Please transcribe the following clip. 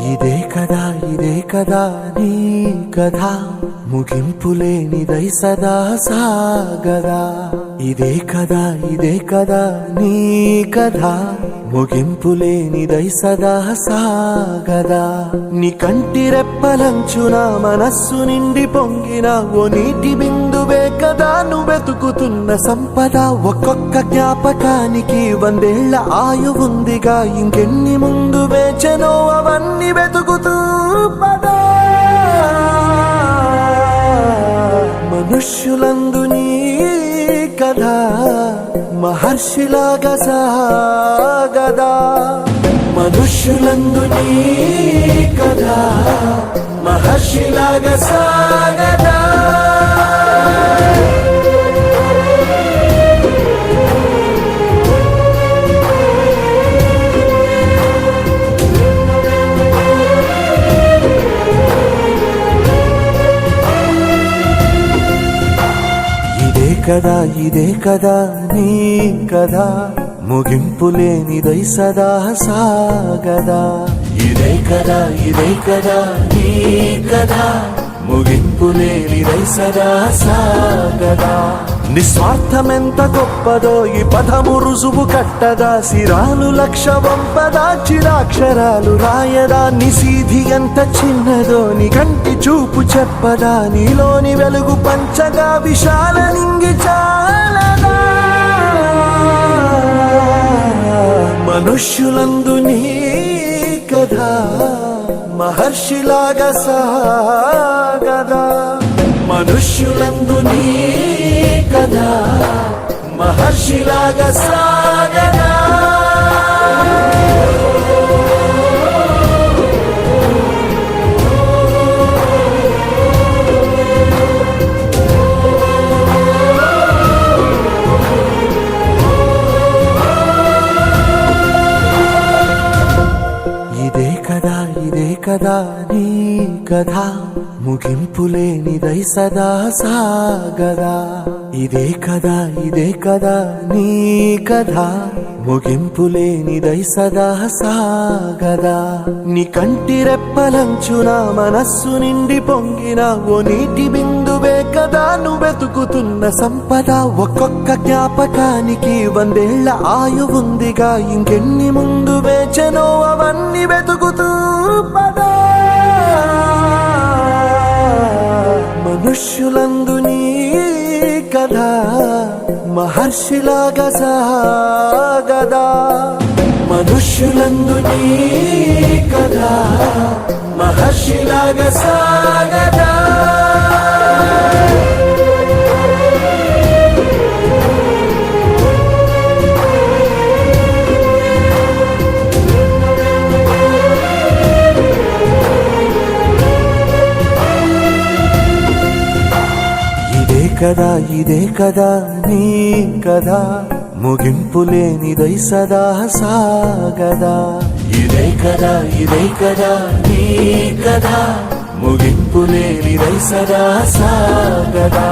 ఇదే కదా నీ కథ ముగింపులేనిదై సదా సాగదా. ఇదే కదా నీ కథ ముగింపులేనిదై సదా సాగదా. నీ కంటి రెప్పలంచున మనస్సు నిండి పొంగిన ఓ నీటి బిందువే కదా నువ్వెతుకుతున్న సంపద. ఒక్కొక్క జ్ఞాపకానికి 100 ఏళ్ల ఆయువుందిగా, ఇంకెన్ని ముందు వేచనో అవన్నీ వెతుకుతూ పదా. మనుష్యులందు నీ కథ మహర్షిలాగా సాగదా. మనుష్యులందు నీ కథ మహర్షిలాగా సాగదా. ఇదే కదా నీ కథ ముగింపులేనిదై సదా సాగదా. ఇదే కదా నీ కథ ముగింపులేనిదై సదా సాగదా. నిస్వార్థమెంత గొప్పదో ఈ పదము రుజువు కట్టదా. సిరాలు లక్ష వంపదా, చిరాక్షరాలు రాయదా. నిశీధి ఎంత చిన్నదో నీ కంటి చూపు చెప్పదా. నీలోని వెలుగు పంచగా విశాల నింగి చాలదా. మనుష్యులందు నీ కథ మహర్షిలాగా సాగదా. మనుష్యులందు నీ కథ మహర్షిలాగా సాగదా. ఇదే కదా నీ కథ ముగింపులేనిదై సదా సాగదా. ఇదే కదా నీ కథ ముగింపులేనిదై సదా సాగదా. నీ కంటి రెప్పలంచున మనస్సు నిండి పొంగిన ఓ నీటి బిందువే కదా నువ్వెతుకుతున్న సంపద. ఒక్కొక్క జ్ఞాపకానికి 100 ఏళ్ల ఆయువుందిగా, ఇంకెన్ని ముందు వేచనో అవన్నీ వెతుకుతూ పదా. మనుష్యులందు నీ కథ మహర్షిలాగా సాగదా. మనుష్యులందు నీ కథ మహర్షిలాగా సాగదా. ఇదే కదా నీ కథ ముగింపులేనిదై సదా సాగదా. ఇదే కదా నీ కథ ముగింపులేనిదై సదా సాగదా.